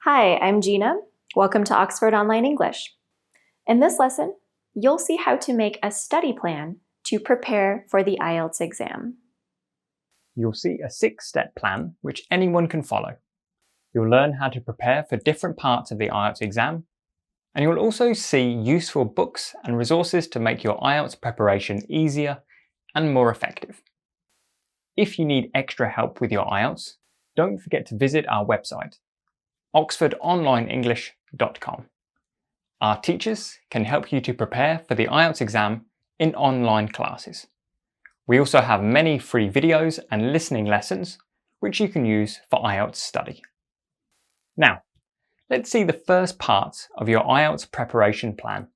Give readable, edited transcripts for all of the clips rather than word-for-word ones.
Hi, I'm Gina. Welcome to Oxford Online English. In this lesson, you'll see how to make a study plan to prepare for the IELTS exam. You'll see a 6-step plan which anyone can follow. You'll learn how to prepare for different parts of the IELTS exam, and you'll also see useful books and resources to make your IELTS preparation easier and more effective. If you need extra help with your IELTS, don't forget to visit our website, oxfordonlineenglish.com. Our teachers can help you to prepare for the IELTS exam in online classes. We also have many free videos and listening lessons which you can use for IELTS study. Now, let's see the first part of your IELTS preparation plan.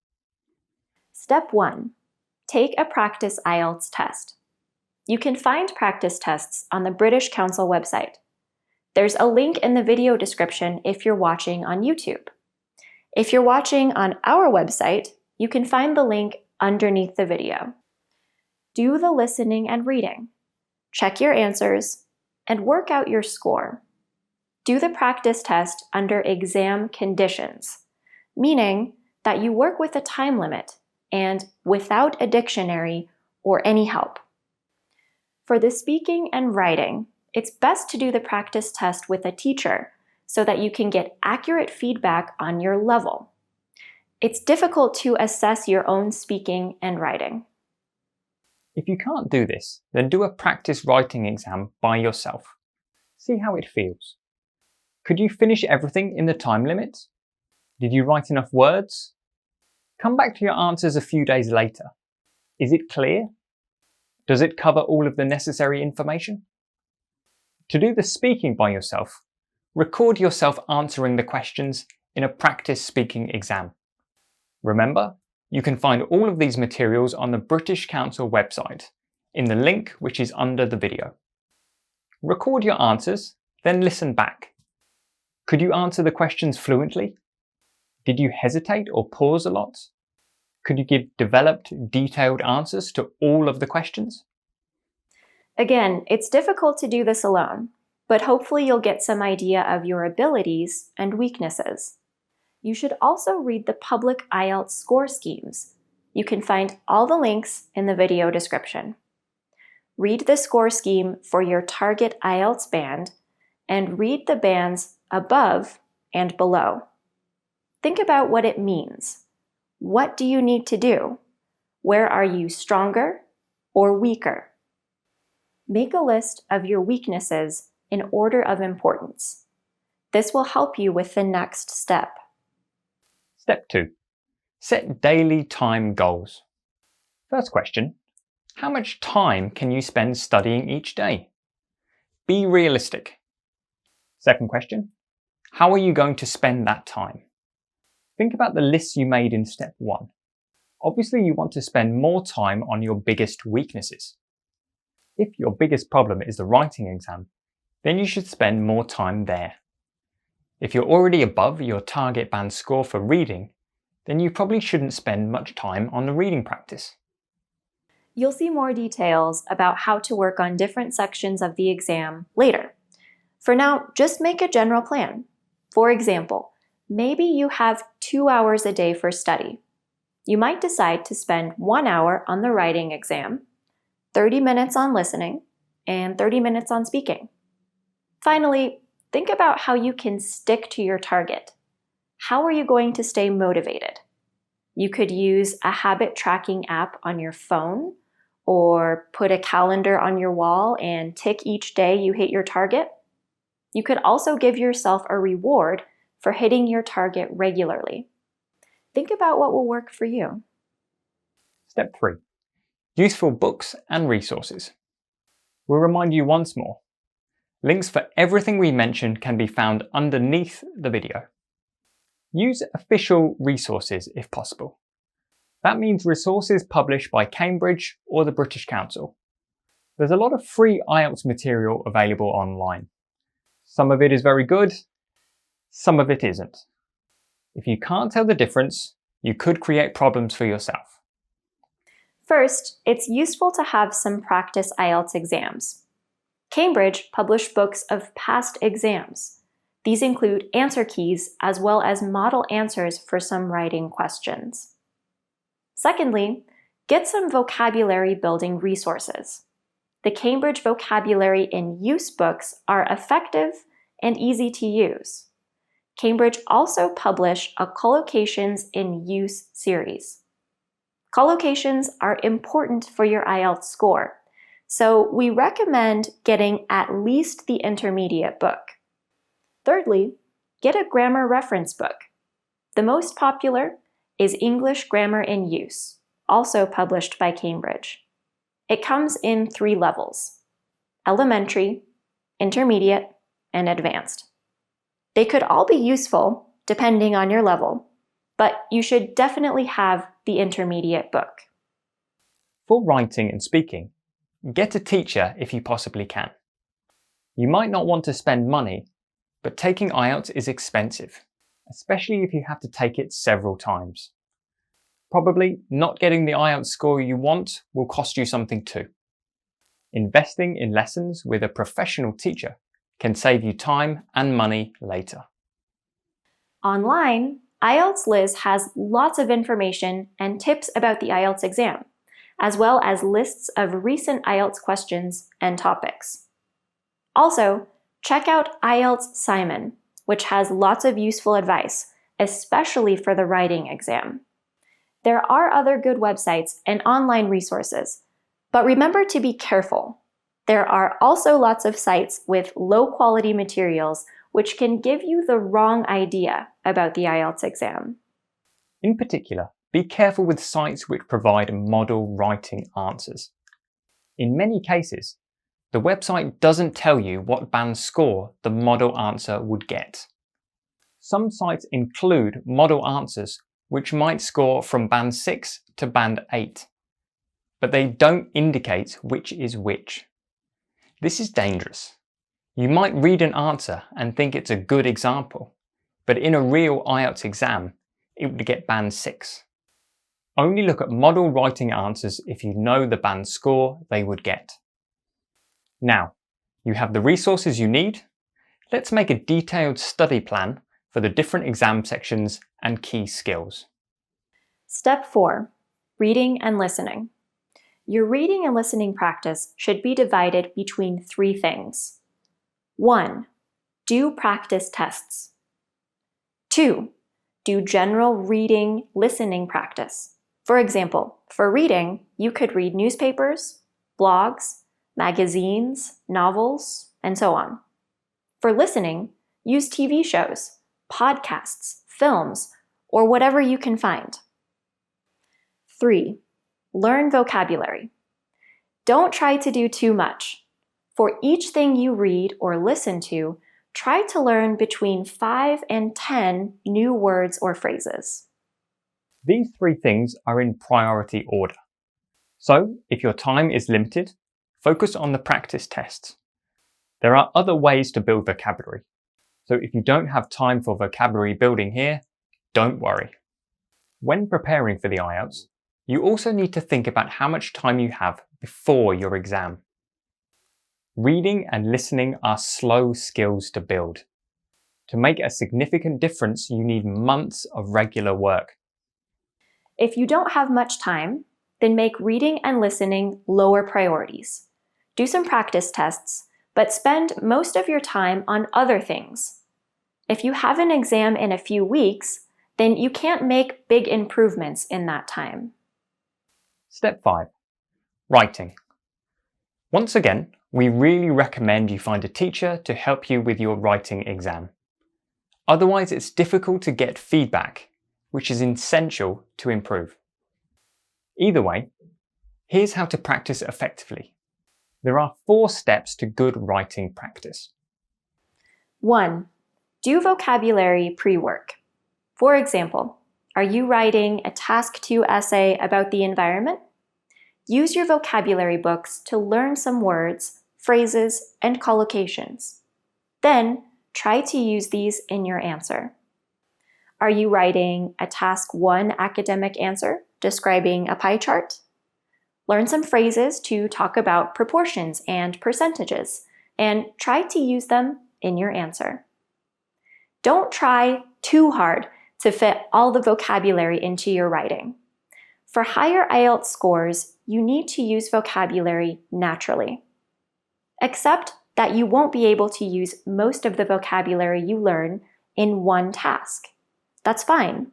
Step 1. Take a practice IELTS test. You can find practice tests on the British Council website. There's a link in the video description if you're watching on YouTube. If you're watching on our website, you can find the link underneath the video. Do the listening and reading. Check your answers and work out your score. Do the practice test under exam conditions, meaning that you work with a time limit and without a dictionary or any help. For the speaking and writing, it's best to do the practice test with a teacher so that you can get accurate feedback on your level. It's difficult to assess your own speaking and writing. If you can't do this, then do a practice writing exam by yourself. See how it feels. Could you finish everything in the time limit? Did you write enough words? Come back to your answers a few days later. Is it clear? Does it cover all of the necessary information? To do the speaking by yourself, record yourself answering the questions in a practice speaking exam. Remember, you can find all of these materials on the British Council website in the link which is under the video. Record your answers, then listen back. Could you answer the questions fluently? Did you hesitate or pause a lot? Could you give developed, detailed answers to all of the questions? Again, it's difficult to do this alone, but hopefully you'll get some idea of your abilities and weaknesses. You should also read the public IELTS score schemes. You can find all the links in the video description. Read the score scheme for your target IELTS band and read the bands above and below. Think about what it means. What do you need to do? Where are you stronger or weaker? Make a list of your weaknesses in order of importance. This will help you with the next step. Step 2. Set daily time goals. First question, how much time can you spend studying each day? Be realistic. Second question, how are you going to spend that time? Think about the lists you made in step 1. Obviously, you want to spend more time on your biggest weaknesses. If your biggest problem is the writing exam, then you should spend more time there. If you're already above your target band score for reading, then you probably shouldn't spend much time on the reading practice. You'll see more details about how to work on different sections of the exam later. For now, just make a general plan. For example, maybe you have 2 hours a day for study. You might decide to spend 1 hour on the writing exam, 30 minutes on listening, and 30 minutes on speaking. Finally, think about how you can stick to your target. How are you going to stay motivated? You could use a habit tracking app on your phone, or put a calendar on your wall and tick each day you hit your target. You could also give yourself a reward for hitting your target regularly. Think about what will work for you. Step 3. Useful books and resources. We'll remind you once more. Links for everything we mentioned can be found underneath the video. Use official resources if possible. That means resources published by Cambridge or the British Council. There's a lot of free IELTS material available online. Some of it is very good, some of it isn't. If you can't tell the difference, you could create problems for yourself. First, it's useful to have some practice IELTS exams. Cambridge published books of past exams. These include answer keys as well as model answers for some writing questions. Secondly, get some vocabulary building resources. The Cambridge Vocabulary in Use books are effective and easy to use. Cambridge also publish a Collocations in Use series. Collocations are important for your IELTS score, so we recommend getting at least the intermediate book. Thirdly, get a grammar reference book. The most popular is English Grammar in Use, also published by Cambridge. It comes in 3 levels: elementary, intermediate, and advanced. They could all be useful depending on your level, but you should definitely have the intermediate book. For writing and speaking, get a teacher if you possibly can. You might not want to spend money, but taking IELTS is expensive, especially if you have to take it several times. Probably not getting the IELTS score you want will cost you something too. Investing in lessons with a professional teacher can save you time and money later. Online, IELTS Liz has lots of information and tips about the IELTS exam, as well as lists of recent IELTS questions and topics. Also, check out IELTS Simon, which has lots of useful advice, especially for the writing exam. There are other good websites and online resources, but remember to be careful. There are also lots of sites with low-quality materials which can give you the wrong idea about the IELTS exam. In particular, be careful with sites which provide model writing answers. In many cases, the website doesn't tell you what band score the model answer would get. Some sites include model answers which might score from band 6 to band 8, but they don't indicate which is which. This is dangerous. You might read an answer and think it's a good example, but in a real IELTS exam, it would get band 6. Only look at model writing answers if you know the band score they would get. Now, you have the resources you need. Let's make a detailed study plan for the different exam sections and key skills. Step 4. Reading and listening. Your reading and listening practice should be divided between 3 things. 1. Do practice tests. 2. Do general reading, listening practice. For example, for reading, you could read newspapers, blogs, magazines, novels, and so on. For listening, use TV shows, podcasts, films, or whatever you can find. 3. Learn vocabulary. Don't try to do too much. For each thing you read or listen to, try to learn between 5 and 10 new words or phrases. These 3 things are in priority order. So, if your time is limited, focus on the practice tests. There are other ways to build vocabulary. So if you don't have time for vocabulary building here, don't worry. When preparing for the IELTS, you also need to think about how much time you have before your exam. Reading and listening are slow skills to build. To make a significant difference, you need months of regular work. If you don't have much time, then make reading and listening lower priorities. Do some practice tests, but spend most of your time on other things. If you have an exam in a few weeks, then you can't make big improvements in that time. Step 5. Writing. Once again, we really recommend you find a teacher to help you with your writing exam. Otherwise, it's difficult to get feedback, which is essential to improve. Either way, here's how to practice effectively. There are 4 steps to good writing practice. 1. Do vocabulary pre-work. For example, are you writing a Task 2 essay about the environment? Use your vocabulary books to learn some words, phrases, and collocations. Then, try to use these in your answer. Are you writing a Task 1 academic answer describing a pie chart? Learn some phrases to talk about proportions and percentages, and try to use them in your answer. Don't try too hard to fit all the vocabulary into your writing. For higher IELTS scores, you need to use vocabulary naturally. Accept that you won't be able to use most of the vocabulary you learn in one task. That's fine.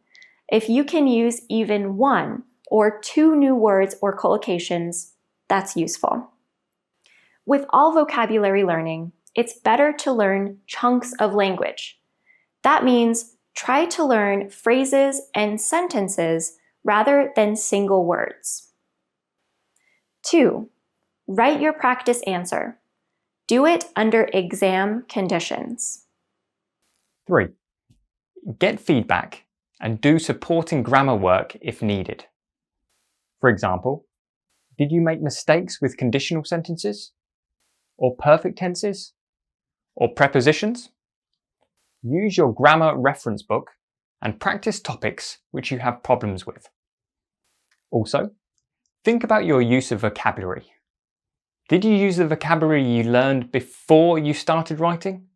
If you can use even 1 or 2 new words or collocations, that's useful. With all vocabulary learning, it's better to learn chunks of language. That means try to learn phrases and sentences rather than single words. 2. Write your practice answer. Do it under exam conditions. 3. Get feedback and do supporting grammar work if needed. For example, did you make mistakes with conditional sentences? Or perfect tenses? Or prepositions? Use your grammar reference book and practice topics which you have problems with. Also, think about your use of vocabulary. Did you use the vocabulary you learned before you started writing?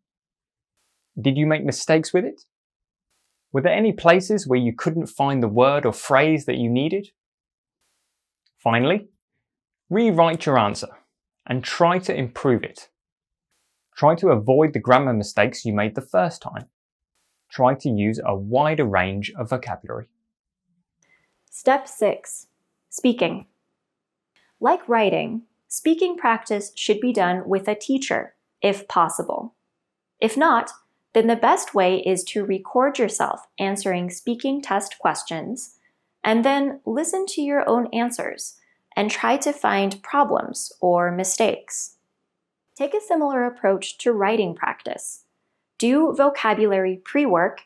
Did you make mistakes with it? Were there any places where you couldn't find the word or phrase that you needed? Finally, rewrite your answer and try to improve it. Try to avoid the grammar mistakes you made the first time. Try to use a wider range of vocabulary. Step 6. Speaking. Like writing, speaking practice should be done with a teacher, if possible. If not, then the best way is to record yourself answering speaking test questions, and then listen to your own answers and try to find problems or mistakes. Take a similar approach to writing practice. Do vocabulary pre-work,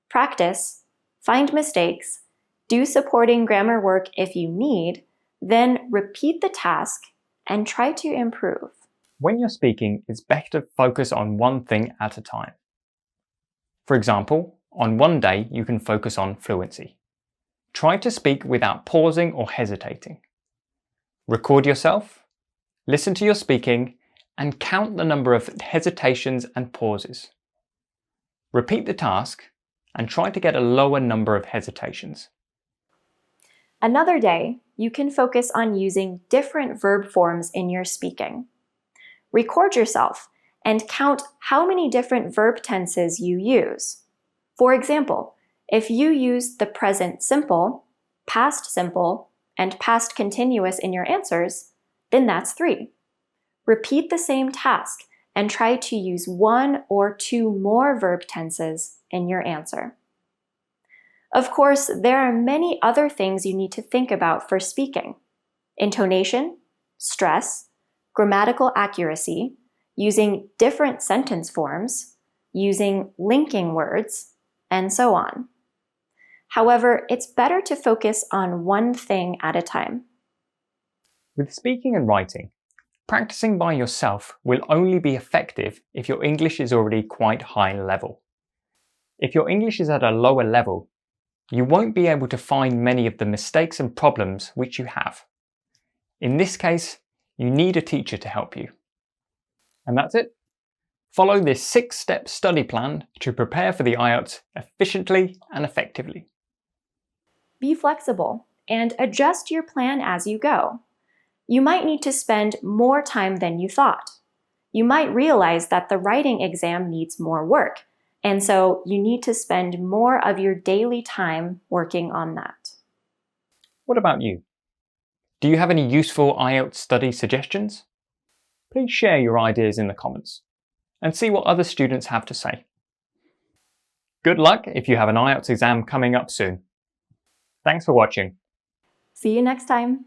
practice, find mistakes, do supporting grammar work if you need, then repeat the task and try to improve. When you're speaking, it's better to focus on one thing at a time. For example, on one day you can focus on fluency. Try to speak without pausing or hesitating. Record yourself, listen to your speaking, and count the number of hesitations and pauses. Repeat the task and try to get a lower number of hesitations. Another day, you can focus on using different verb forms in your speaking. Record yourself and count how many different verb tenses you use. For example, if you use the present simple, past simple, and past continuous in your answers, then that's 3. Repeat the same task and try to use 1 or 2 more verb tenses in your answer. Of course, there are many other things you need to think about for speaking: intonation, stress, grammatical accuracy, using different sentence forms, using linking words, and so on. However, it's better to focus on one thing at a time. With speaking and writing, practicing by yourself will only be effective if your English is already quite high level. If your English is at a lower level, you won't be able to find many of the mistakes and problems which you have. In this case, you need a teacher to help you. And that's it. Follow this 6-step study plan to prepare for the IELTS efficiently and effectively. Be flexible and adjust your plan as you go. You might need to spend more time than you thought. You might realize that the writing exam needs more work, and so you need to spend more of your daily time working on that. What about you? Do you have any useful IELTS study suggestions? Please share your ideas in the comments and see what other students have to say. Good luck if you have an IELTS exam coming up soon. Thanks for watching. See you next time.